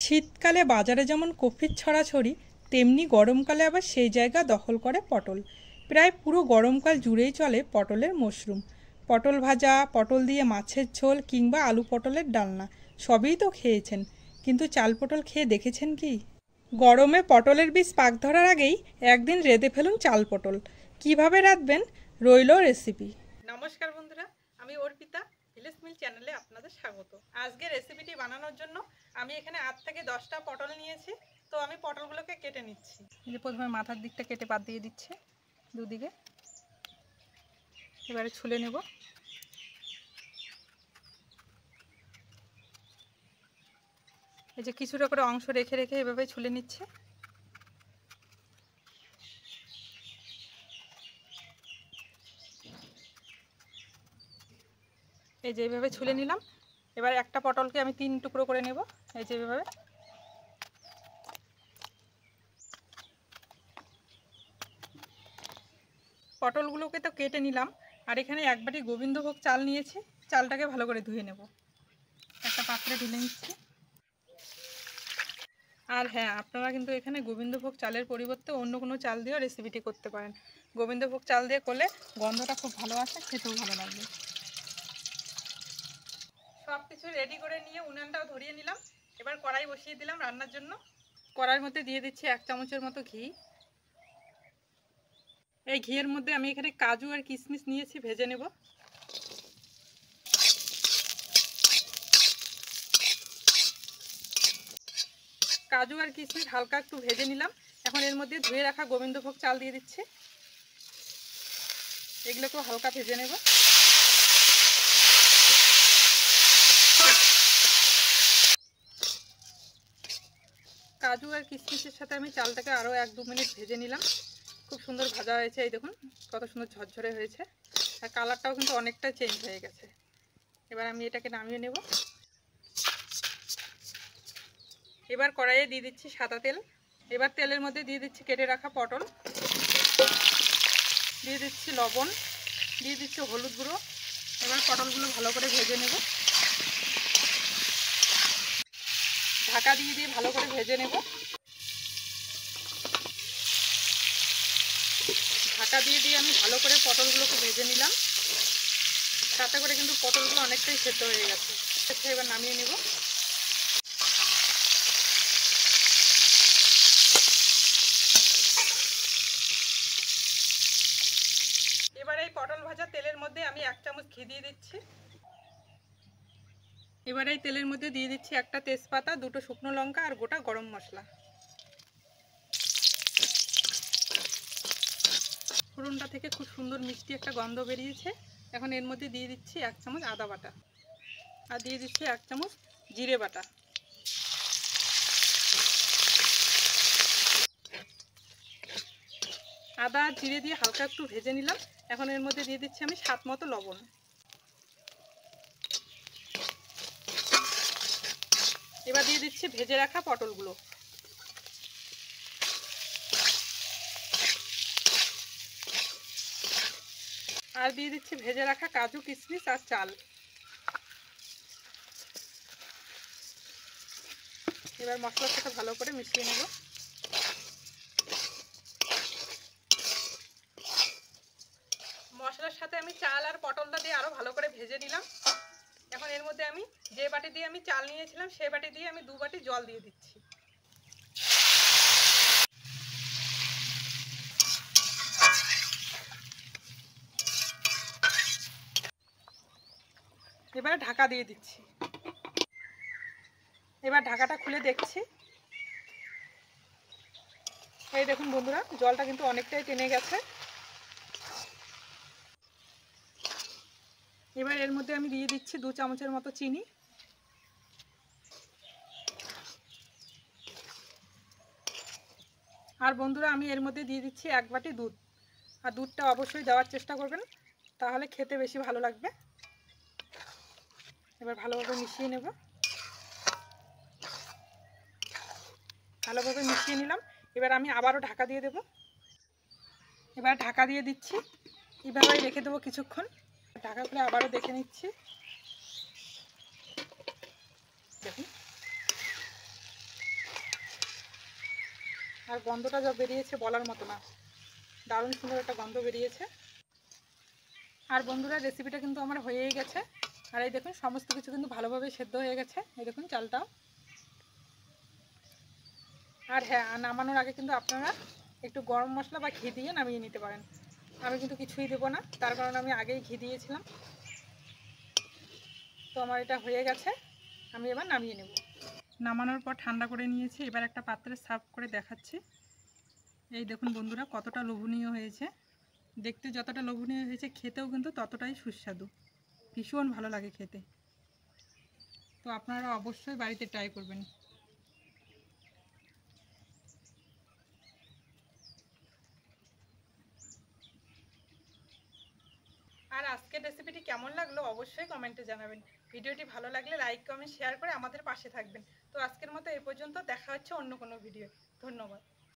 শীতকালে বাজারে যেমন কপির ছড়াছড়ি, তেমনি গরমকালে আবার সেই জায়গা দখল করে পটল। প্রায় পুরো গরমকাল জুড়েই চলে পটলের মশরুম। পটল ভাজা, পটল দিয়ে মাছের ঝোল কিংবা আলু পটলের ডালনা, সবই তো খেয়েছেন, কিন্তু চাল পটল খেয়ে দেখেছেন কি? গরমে পটলের বীজ পাক ধরার আগেই একদিন রেঁধে ফেলুন চাল পটল। কিভাবে রাঁধবেন রইল রেসিপি। নমস্কার বন্ধুরা, আমি অর্পিতা, ভিলেজ মিল চ্যানেলে আপনাদের স্বাগত। আজকে রেসিপিটি বানানোর জন্য আমি এখানে 8 থেকে 10টা পটল নিয়েছি। তো আমি পটলগুলোকে কেটে নিচ্ছি। যে প্রথমে মাথার দিকটা কেটে বাদ দিয়ে দিচ্ছে দুদিকে। এবারে ছুলে নেব। এই যে কিছুটা করে অংশ রেখে রেখে এভাবে ছুলে নিচ্ছে। এই যে এইভাবে ছুলে নিলাম। এবার একটা পটলকে আমি 3 টুকরো করে নেব। এই যে এইভাবে। পটলগুলোকে তো কেটে নিলাম, আর এখানে 1 বাটি গোবিন্দভোগ চাল নিয়েছি। চালটাকে ভালো করে ধুয়ে নেব। একটা পাত্রে ঢেলে নিচ্ছি। আর হ্যাঁ, আপনারা কিন্তু এখানে গোবিন্দভোগ চালের পরিবর্তে অন্য কোনো চাল দিয়েও রেসিপিটি করতে পারেন। গোবিন্দভোগ চাল দিয়ে করলে গন্ধটা খুব ভালো আসে, খেতেও ভালো লাগবে। সব কিছু রেডি করে নিয়ে উনানটাও ধরিয়ে নিলাম। এবার কড়াই বসিয়ে দিলাম রান্নার জন্য। কড়াইয়ের মধ্যে দিয়ে দিচ্ছি 1 চামচের মতো ঘি। এই ঘিয়ের মধ্যে আমি এখানে কাজু আর কিশমিশ নিয়েছি, ভেজে নেব। কাজু আর কিশমিশ হালকা একটু ভেজে নিলাম। এখন এর মধ্যে ধুয়ে রাখা গোবিন্দভোগ চাল দিয়ে দিচ্ছি। এগুলোকেও হালকা ভেজে নেব। কাজু আর কিশমিশের সাথে আমি চালটাকে আরও 1-2 মিনিট ভেজে নিলাম। খুব সুন্দর ভাজা হয়েছে। এই দেখুন কত সুন্দর ঝরঝরে হয়েছে, আর কালারটাও কিন্তু অনেকটা চেঞ্জ হয়ে গেছে। এবার আমি এটাকে নামিয়ে নেব। এবার কড়াইয়ে দিয়ে দিচ্ছি সাদা তেল। এবার তেলের মধ্যে দিয়ে দিচ্ছি কেটে রাখা পটল, দিয়ে দিচ্ছি লবণ, দিয়ে দিচ্ছি হলুদ গুঁড়ো। এবার পটলগুলো ভালো করে ভেজে নেব। ঢাকা দিয়ে দিয়ে ভালো করে ভেজে নেব। ঢাকা দিয়ে দিয়ে আমি ভালো করে পটলগুলোকে ভেজে নিলাম। তাতে করে কিন্তু পটলগুলো অনেকটাই সেদ্ধ হয়ে গেছে। এবার নামিয়ে নেব। এবার এই পটল ভাজা তেলের মধ্যে আমি 1 চামচ ঘি দিয়ে দিচ্ছি। এবার এই তেলের মধ্যে দিয়ে দিচ্ছি একটা তেজপাতা, 2টো শুকনো লঙ্কা আর গোটা গরম মশলা। ফোড়নটা থেকে খুব সুন্দর মিষ্টি একটা গন্ধ বেরিয়েছে। এখন এর মধ্যে দিয়ে দিচ্ছি 1 চামচ আদা বাটা, আর দিয়ে দিচ্ছি 1 চামচ জিরে বাটা। আদা আর জিরে দিয়ে হালকা একটু ভেজে নিলাম। এখন এর মধ্যে দিয়ে দিচ্ছি আমি স্বাদ মতো লবণ। এবার দিয়ে দিচ্ছি ভেজে রাখা পটলগুলো। আর দিয়ে দিচ্ছি ভেজে রাখা কাজু কিশমিশ আর চাল। এবার মশলার সাথে ভালো করে মিশিয়ে নেব। মশলার সাথে আমি চাল আর পটলটা দিয়ে আরও ভালো করে ভেজে নিলাম। এখন এর মধ্যে আমি যে বাটি দিয়ে আমি চাল নিয়েছিলাম সেই বাটি দিয়ে আমি 2 বাটি জল দিয়ে দিচ্ছি। এবারে ঢাকা দিয়ে দিচ্ছি। এবার ঢাকাটা খুলে দেখছি। এই দেখুন বন্ধুরা, জলটা কিন্তু অনেকটাই টেনে গেছে। এবার এর মধ্যে আমি দিয়ে দিচ্ছি 2 চামচের মতো চিনি। আর বন্ধুরা, আমি এর মধ্যে দিয়ে দিচ্ছি 1 বাটি দুধ। আর দুধটা অবশ্যই দেওয়ার চেষ্টা করবেন, তাহলে খেতে বেশি ভালো লাগবে। এবার ভালোভাবে মিশিয়ে নেব। ভালোভাবে মিশিয়ে নিলাম। এবার আমি আবারও ঢাকা দিয়ে দেব। এবার ঢাকা দিয়ে দিচ্ছি। এইভাবেই রেখে দেবো কিছুক্ষণ। ঢাকা খুলে আবারও দেখে নিচ্ছি। দেখুন আর গন্ধটা যা বেরিয়েছে বলার মতো না, দারুণ সুন্দর একটা গন্ধ বেরিয়েছে। আর বন্ধুরা রেসিপিটা কিন্তু আমার হয়েই গেছে। আর এই দেখুন সমস্ত কিছু কিন্তু ভালোভাবে সেদ্ধ হয়ে গেছে, এই দেখুন চালটাও। আর হ্যাঁ, নামানোর আগে কিন্তু আপনারা একটু গরম মশলা বা ঘি দিয়ে নামিয়ে নিতে পারেন। আমি কিন্তু কিছুই দেবো না, তার কারণ আমি আগেই ঘি দিয়েছিলাম। তো আমার এটা হয়ে গেছে, আমি এবার নামিয়ে নেব। নামানোর পর ঠান্ডা করে নিয়েছি, এবার একটা পাত্রে সার্ভ করে দেখাচ্ছি। এই দেখুন বন্ধুরা কতটা লোভনীয় হয়েছে, দেখতে যতটা লোভনীয় হয়েছে খেতেও কিন্তু ততটাই সুস্বাদু, ভীষণ ভালো লাগে খেতে। তো আপনারা অবশ্যই বাড়িতে ট্রাই করবেন। আর আজকের রেসিপিটি কেমন লাগলো অবশ্যই কমেন্টে জানাবেন। ভিডিওটি ভালো লাগলে লাইক কমেন্ট শেয়ার করে আমাদের পাশে থাকবেন। তো আজকের মতো এই পর্যন্ত, দেখা হচ্ছে অন্য কোনো ভিডিও। ধন্যবাদ।